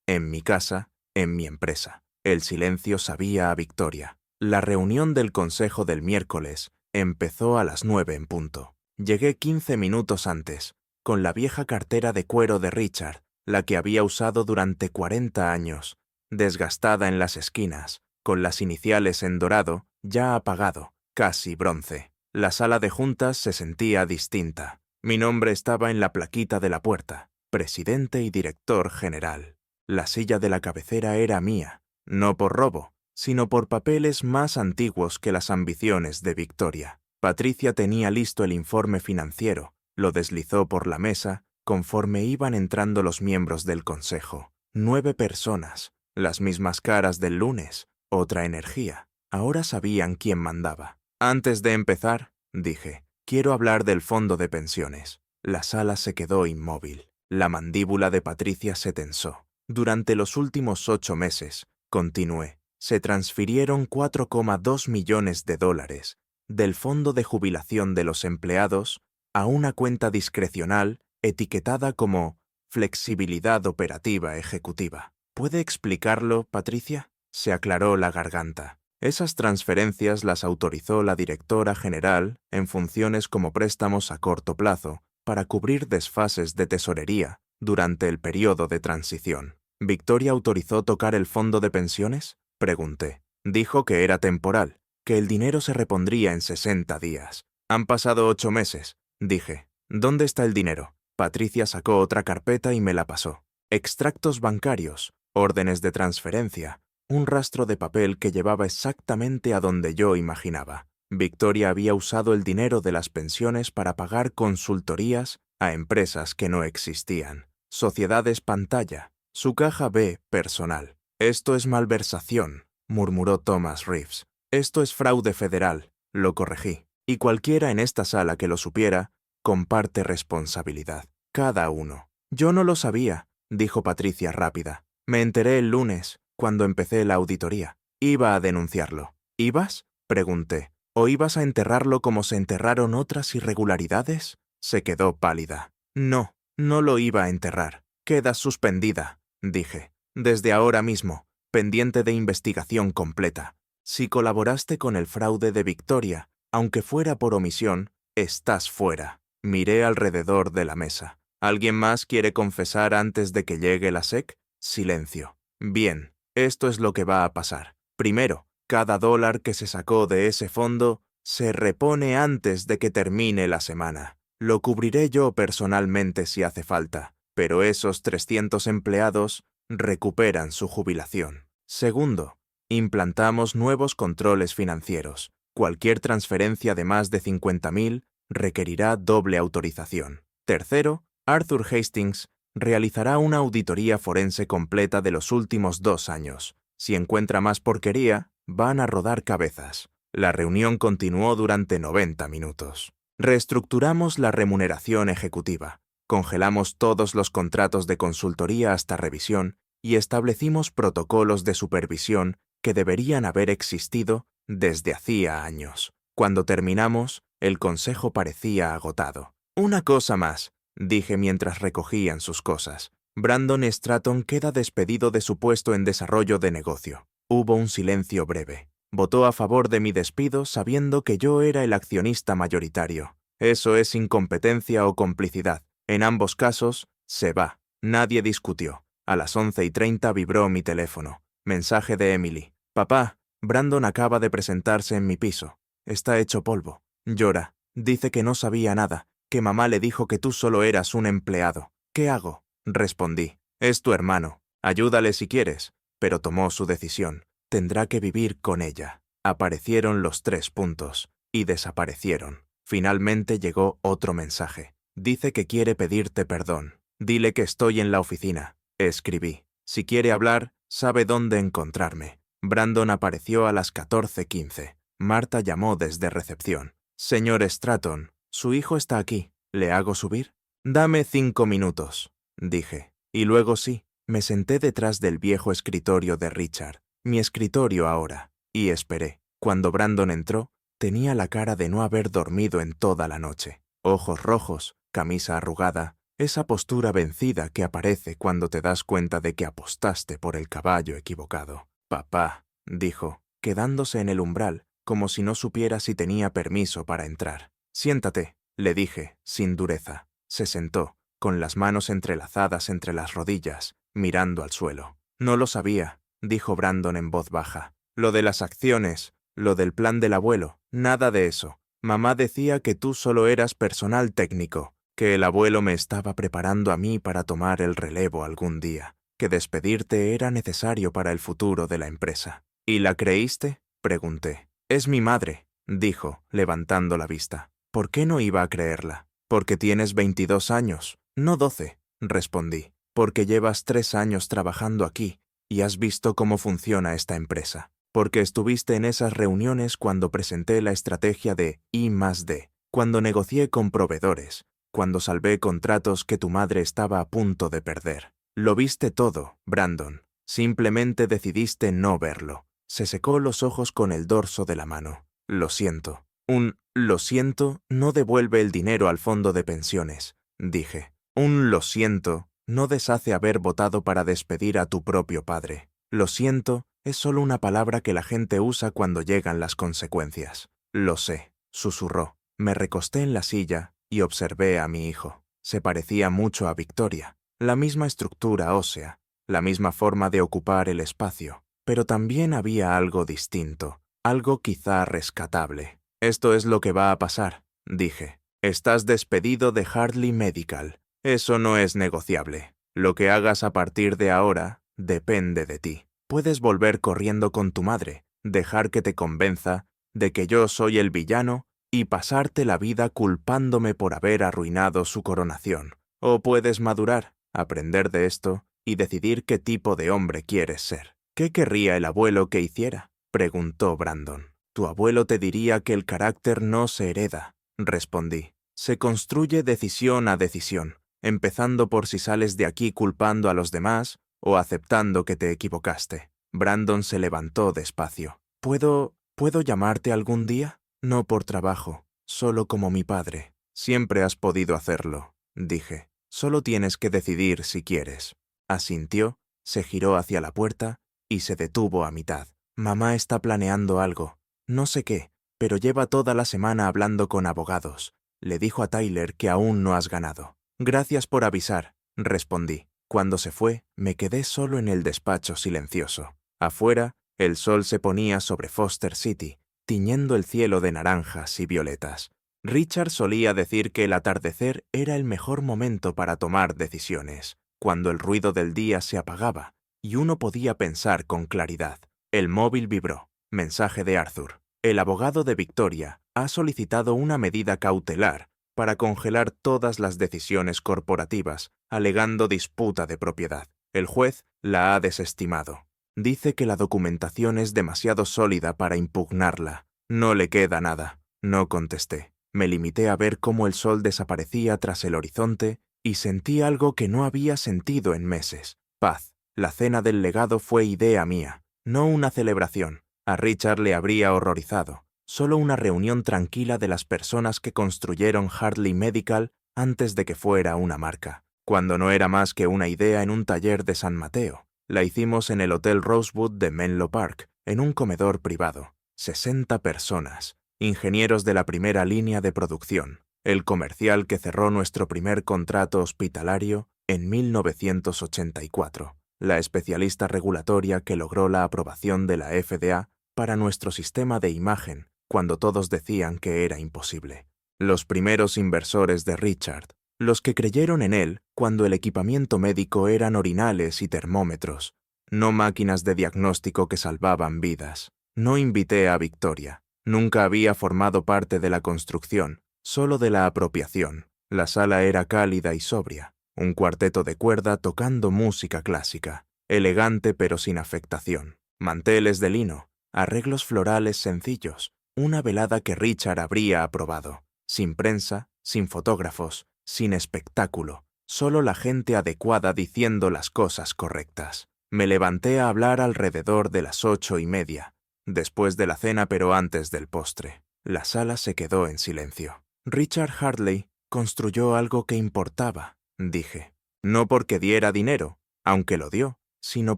en mi casa, en mi empresa. El silencio sabía a victoria. La reunión del consejo del miércoles empezó a las 9 en punto. Llegué 15 minutos antes, con la vieja cartera de cuero de Richard, la que había usado durante 40 años, desgastada en las esquinas, con las iniciales en dorado, ya apagado, casi bronce. La sala de juntas se sentía distinta. Mi nombre estaba en la plaquita de la puerta: presidente y director general. La silla de la cabecera era mía, no por robo, sino por papeles más antiguos que las ambiciones de Victoria. Patricia tenía listo el informe financiero, lo deslizó por la mesa conforme iban entrando los miembros del consejo. 9 personas, las mismas caras del lunes, otra energía. Ahora sabían quién mandaba. Antes de empezar, dije, quiero hablar del fondo de pensiones. La sala se quedó inmóvil. La mandíbula de Patricia se tensó. Durante los últimos 8 meses, continué, se transfirieron 4,2 millones de dólares del fondo de jubilación de los empleados a una cuenta discrecional etiquetada como flexibilidad operativa ejecutiva. ¿Puede explicarlo, Patricia? Se aclaró la garganta. Esas transferencias las autorizó la directora general en funciones como préstamos a corto plazo para cubrir desfases de tesorería durante el periodo de transición. ¿Victoria autorizó tocar el fondo de pensiones? Pregunté. Dijo que era temporal, que el dinero se repondría en 60 días. Han pasado 8 meses, dije. ¿Dónde está el dinero? Patricia sacó otra carpeta y me la pasó. Extractos bancarios, órdenes de transferencia, un rastro de papel que llevaba exactamente a donde yo imaginaba. Victoria había usado el dinero de las pensiones para pagar consultorías a empresas que no existían. Sociedades pantalla, su caja B personal. Esto es malversación, murmuró Thomas Reeves. Esto es fraude federal, lo corregí. Y cualquiera en esta sala que lo supiera, comparte responsabilidad. Cada uno. Yo no lo sabía, dijo Patricia rápida. Me enteré el lunes, cuando empecé la auditoría. Iba a denunciarlo. ¿Ibas? Pregunté. ¿O ibas a enterrarlo como se enterraron otras irregularidades? Se quedó pálida. No, no lo iba a enterrar. Quedas suspendida, dije. Desde ahora mismo, pendiente de investigación completa. Si colaboraste con el fraude de Victoria, aunque fuera por omisión, estás fuera. Miré alrededor de la mesa. ¿Alguien más quiere confesar antes de que llegue la SEC? Silencio. Bien, esto es lo que va a pasar. Primero, cada dólar que se sacó de ese fondo se repone antes de que termine la semana. Lo cubriré yo personalmente si hace falta, pero esos 300 empleados recuperan su jubilación. Segundo, implantamos nuevos controles financieros. Cualquier transferencia de más de 50.000 requerirá doble autorización. Tercero, Arthur Hastings realizará una auditoría forense completa de los últimos 2 años. Si encuentra más porquería, van a rodar cabezas. La reunión continuó durante 90 minutos. Reestructuramos la remuneración ejecutiva, congelamos todos los contratos de consultoría hasta revisión y establecimos protocolos de supervisión que deberían haber existido desde hacía años. Cuando terminamos, el consejo parecía agotado. Una cosa más, dije mientras recogían sus cosas. Brandon Stratton queda despedido de su puesto en desarrollo de negocio. Hubo un silencio breve. Votó a favor de mi despido sabiendo que yo era el accionista mayoritario. Eso es incompetencia o complicidad. En ambos casos, se va. Nadie discutió. A las 11:30 vibró mi teléfono. Mensaje de Emily. Papá, Brandon acaba de presentarse en mi piso. Está hecho polvo. Llora. Dice que no sabía nada, que mamá le dijo que tú solo eras un empleado. ¿Qué hago? Respondí. Es tu hermano. Ayúdale si quieres. Pero tomó su decisión. Tendrá que vivir con ella. Aparecieron los 3 puntos. Y desaparecieron. Finalmente llegó otro mensaje. Dice que quiere pedirte perdón. Dile que estoy en la oficina. Escribí. Si quiere hablar, sabe dónde encontrarme. Brandon apareció a las 14:15. Marta llamó desde recepción. Señor Stratton, su hijo está aquí. ¿Le hago subir? Dame 5 minutos, dije. Y luego sí, me senté detrás del viejo escritorio de Richard, mi escritorio ahora, y esperé. Cuando Brandon entró, tenía la cara de no haber dormido en toda la noche. Ojos rojos, camisa arrugada, esa postura vencida que aparece cuando te das cuenta de que apostaste por el caballo equivocado. Papá, dijo, quedándose en el umbral, como si no supiera si tenía permiso para entrar. Siéntate, le dije, sin dureza. Se sentó, con las manos entrelazadas entre las rodillas, mirando al suelo. No lo sabía, dijo Brandon en voz baja. Lo de las acciones, lo del plan del abuelo, nada de eso. Mamá decía que tú solo eras personal técnico, que el abuelo me estaba preparando a mí para tomar el relevo algún día, que despedirte era necesario para el futuro de la empresa. ¿Y la creíste? Pregunté. Es mi madre, dijo, levantando la vista. ¿Por qué no iba a creerla? Porque tienes 22 años, No 12, respondí, porque llevas 3 años trabajando aquí y has visto cómo funciona esta empresa. Porque estuviste en esas reuniones cuando presenté la estrategia de I+D, cuando negocié con proveedores, cuando salvé contratos que tu madre estaba a punto de perder. Lo viste todo, Brandon. Simplemente decidiste no verlo. Se secó los ojos con el dorso de la mano. Lo siento. Un lo siento no devuelve el dinero al fondo de pensiones, dije. Un lo siento no deshace haber votado para despedir a tu propio padre. Lo siento es solo una palabra que la gente usa cuando llegan las consecuencias. Lo sé, susurró. Me recosté en la silla y observé a mi hijo. Se parecía mucho a Victoria. La misma estructura ósea, la misma forma de ocupar el espacio, pero también había algo distinto, algo quizá rescatable. Esto es lo que va a pasar, dije. Estás despedido de Hartley Medical. Eso no es negociable. Lo que hagas a partir de ahora depende de ti. Puedes volver corriendo con tu madre, dejar que te convenza de que yo soy el villano y pasarte la vida culpándome por haber arruinado su coronación. O puedes madurar, aprender de esto y decidir qué tipo de hombre quieres ser. ¿Qué querría el abuelo que hiciera?, preguntó Brandon. Tu abuelo te diría que el carácter no se hereda, respondí. Se construye decisión a decisión, empezando por si sales de aquí culpando a los demás o aceptando que te equivocaste. Brandon se levantó despacio. ¿Puedo llamarte algún día? No por trabajo, solo como mi padre. Siempre has podido hacerlo, dije. Solo tienes que decidir si quieres. Asintió, se giró hacia la puerta y se detuvo a mitad. Mamá está planeando algo. No sé qué, pero lleva toda la semana hablando con abogados. Le dijo a Tyler que aún no has ganado. Gracias por avisar, respondí. Cuando se fue, me quedé solo en el despacho silencioso. Afuera, el sol se ponía sobre Foster City, tiñendo el cielo de naranjas y violetas. Richard solía decir que el atardecer era el mejor momento para tomar decisiones, cuando el ruido del día se apagaba y uno podía pensar con claridad. El móvil vibró. Mensaje de Arthur. El abogado de Victoria ha solicitado una medida cautelar para congelar todas las decisiones corporativas, alegando disputa de propiedad. El juez la ha desestimado. Dice que la documentación es demasiado sólida para impugnarla. No le queda nada. No contesté. Me limité a ver cómo el sol desaparecía tras el horizonte y sentí algo que no había sentido en meses. Paz. La cena del legado fue idea mía, no una celebración. A Richard le habría horrorizado. Solo una reunión tranquila de las personas que construyeron Hartley Medical antes de que fuera una marca. Cuando no era más que una idea en un taller de San Mateo. La hicimos en el Hotel Rosewood de Menlo Park, en un comedor privado. 60 personas. Ingenieros de la primera línea de producción. El comercial que cerró nuestro primer contrato hospitalario en 1984. La especialista regulatoria que logró la aprobación de la FDA para nuestro sistema de imagen cuando todos decían que era imposible. Los primeros inversores de Richard, los que creyeron en él cuando el equipamiento médico eran orinales y termómetros, no máquinas de diagnóstico que salvaban vidas. No invité a Victoria. Nunca había formado parte de la construcción, solo de la apropiación. La sala era cálida y sobria. Un cuarteto de cuerda tocando música clásica, elegante pero sin afectación. Manteles de lino, arreglos florales sencillos, una velada que Richard habría aprobado. Sin prensa, sin fotógrafos, sin espectáculo, solo la gente adecuada diciendo las cosas correctas. Me levanté a hablar alrededor de las 8:30, después de la cena pero antes del postre. La sala se quedó en silencio. Richard Hartley construyó algo que importaba, dije. No porque diera dinero, aunque lo dio, sino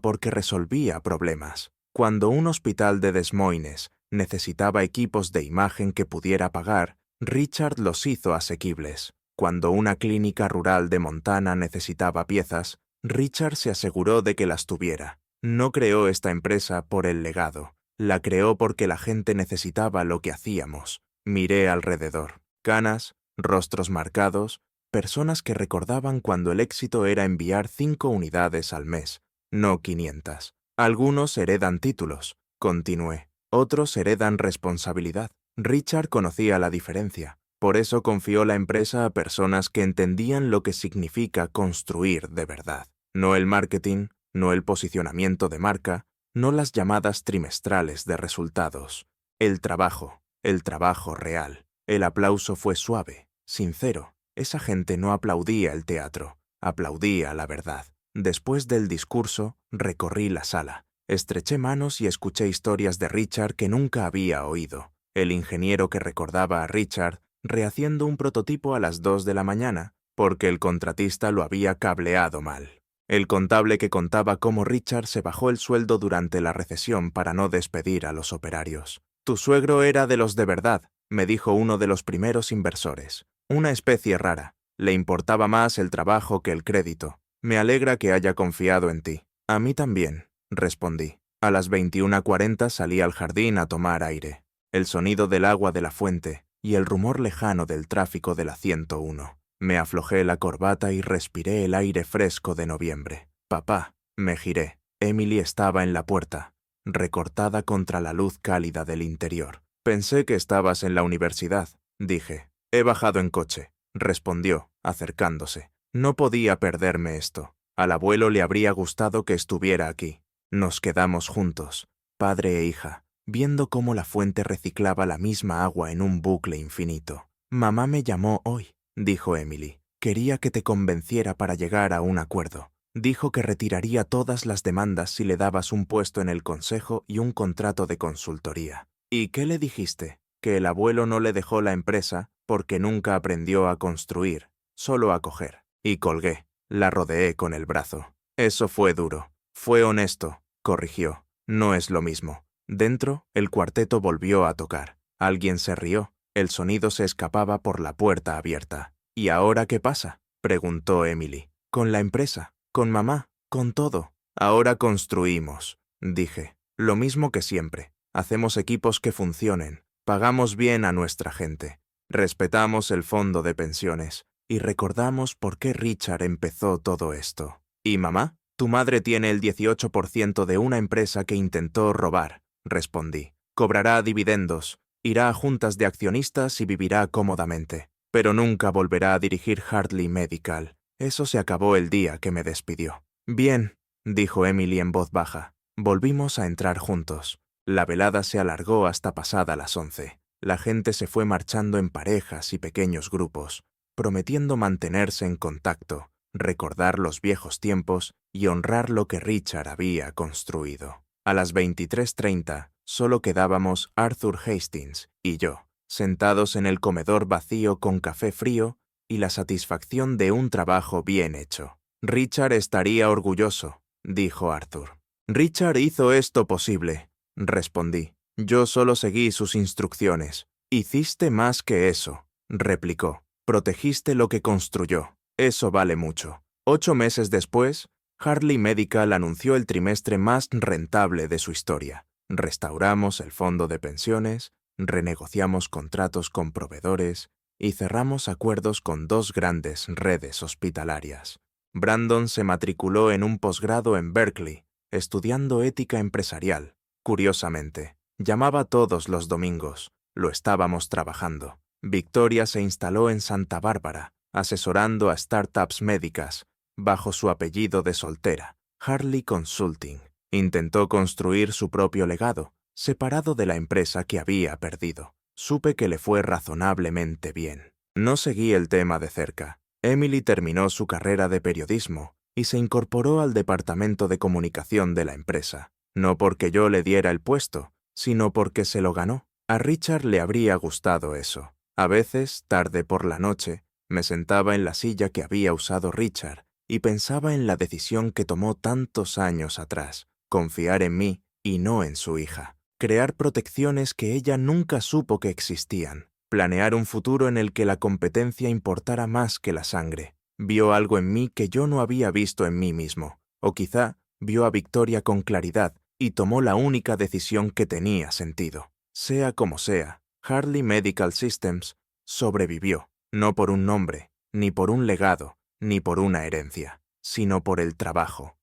porque resolvía problemas. Cuando un hospital de Des Moines necesitaba equipos de imagen que pudiera pagar, Richard los hizo asequibles. Cuando una clínica rural de Montana necesitaba piezas, Richard se aseguró de que las tuviera. No creó esta empresa por el legado, la creó porque la gente necesitaba lo que hacíamos. Miré alrededor. Canas, rostros marcados, personas que recordaban cuando el éxito era enviar 5 unidades al mes, no 500. Algunos heredan títulos, continué. Otros heredan responsabilidad. Richard conocía la diferencia. Por eso confió la empresa a personas que entendían lo que significa construir de verdad. No el marketing, no el posicionamiento de marca, no las llamadas trimestrales de resultados. El trabajo real. El aplauso fue suave, sincero. Esa gente no aplaudía el teatro, aplaudía la verdad. Después del discurso, recorrí la sala. Estreché manos y escuché historias de Richard que nunca había oído. El ingeniero que recordaba a Richard rehaciendo un prototipo a las 2 de la mañana, porque el contratista lo había cableado mal. El contable que contaba cómo Richard se bajó el sueldo durante la recesión para no despedir a los operarios. «Tu suegro era de los de verdad», me dijo uno de los primeros inversores. «Una especie rara. Le importaba más el trabajo que el crédito. Me alegra que haya confiado en ti». «A mí también», respondí. A las 21:40 salí al jardín a tomar aire. El sonido del agua de la fuente y el rumor lejano del tráfico de la 101. Me aflojé la corbata y respiré el aire fresco de noviembre. «Papá», me giré. Emily estaba en la puerta, recortada contra la luz cálida del interior. «Pensé que estabas en la universidad», dije. «He bajado en coche», respondió, acercándose. No podía perderme esto. Al abuelo le habría gustado que estuviera aquí. Nos quedamos juntos, padre e hija, viendo cómo la fuente reciclaba la misma agua en un bucle infinito. «Mamá me llamó hoy», dijo Emily. «Quería que te convenciera para llegar a un acuerdo. Dijo que retiraría todas las demandas si le dabas un puesto en el consejo y un contrato de consultoría». «¿Y qué le dijiste?» «Que el abuelo no le dejó la empresa porque nunca aprendió a construir, solo a coger». Y colgué. La rodeé con el brazo. «Eso fue duro». «Fue honesto», corrigió. «No es lo mismo». Dentro, el cuarteto volvió a tocar. Alguien se rió. El sonido se escapaba por la puerta abierta. «¿Y ahora qué pasa?», preguntó Emily. «Con la empresa, con mamá, con todo. Ahora construimos», dije. «Lo mismo que siempre. Hacemos equipos que funcionen. Pagamos bien a nuestra gente. Respetamos el fondo de pensiones. Y recordamos por qué Richard empezó todo esto». «¿Y mamá?» «Tu madre tiene el 18% de una empresa que intentó robar», respondí. «Cobrará dividendos, irá a juntas de accionistas y vivirá cómodamente. Pero nunca volverá a dirigir Hartley Medical. Eso se acabó el día que me despidió». «Bien», dijo Emily en voz baja. Volvimos a entrar juntos. La velada se alargó hasta pasada las 11. La gente se fue marchando en parejas y pequeños grupos, prometiendo mantenerse en contacto, recordar los viejos tiempos y honrar lo que Richard había construido. A las 23:30 solo quedábamos Arthur Hastings y yo, sentados en el comedor vacío con café frío y la satisfacción de un trabajo bien hecho. «Richard estaría orgulloso», dijo Arthur. «Richard hizo esto posible», respondí. «Yo solo seguí sus instrucciones». «Hiciste más que eso», replicó. «Protegiste lo que construyó. Eso vale mucho». 8 meses después, Hartley Medical anunció el trimestre más rentable de su historia. Restauramos el fondo de pensiones, renegociamos contratos con proveedores y cerramos acuerdos con 2 grandes redes hospitalarias. Brandon se matriculó en un posgrado en Berkeley, estudiando ética empresarial. Curiosamente, llamaba todos los domingos. Lo estábamos trabajando. Victoria se instaló en Santa Bárbara, asesorando a startups médicas, bajo su apellido de soltera, Hartley Consulting. Intentó construir su propio legado, separado de la empresa que había perdido. Supe que le fue razonablemente bien. No seguí el tema de cerca. Emily terminó su carrera de periodismo y se incorporó al departamento de comunicación de la empresa. No porque yo le diera el puesto, sino porque se lo ganó. A Richard le habría gustado eso. A veces, tarde por la noche, me sentaba en la silla que había usado Richard y pensaba en la decisión que tomó tantos años atrás, confiar en mí y no en su hija, crear protecciones que ella nunca supo que existían, planear un futuro en el que la competencia importara más que la sangre. Vio algo en mí que yo no había visto en mí mismo, o quizá vio a Victoria con claridad y tomó la única decisión que tenía sentido. Sea como sea, Hartley Medical Systems sobrevivió, no por un nombre, ni por un legado, ni por una herencia, sino por el trabajo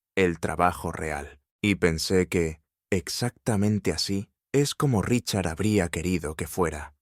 real. Y pensé que, exactamente así, es como Richard habría querido que fuera.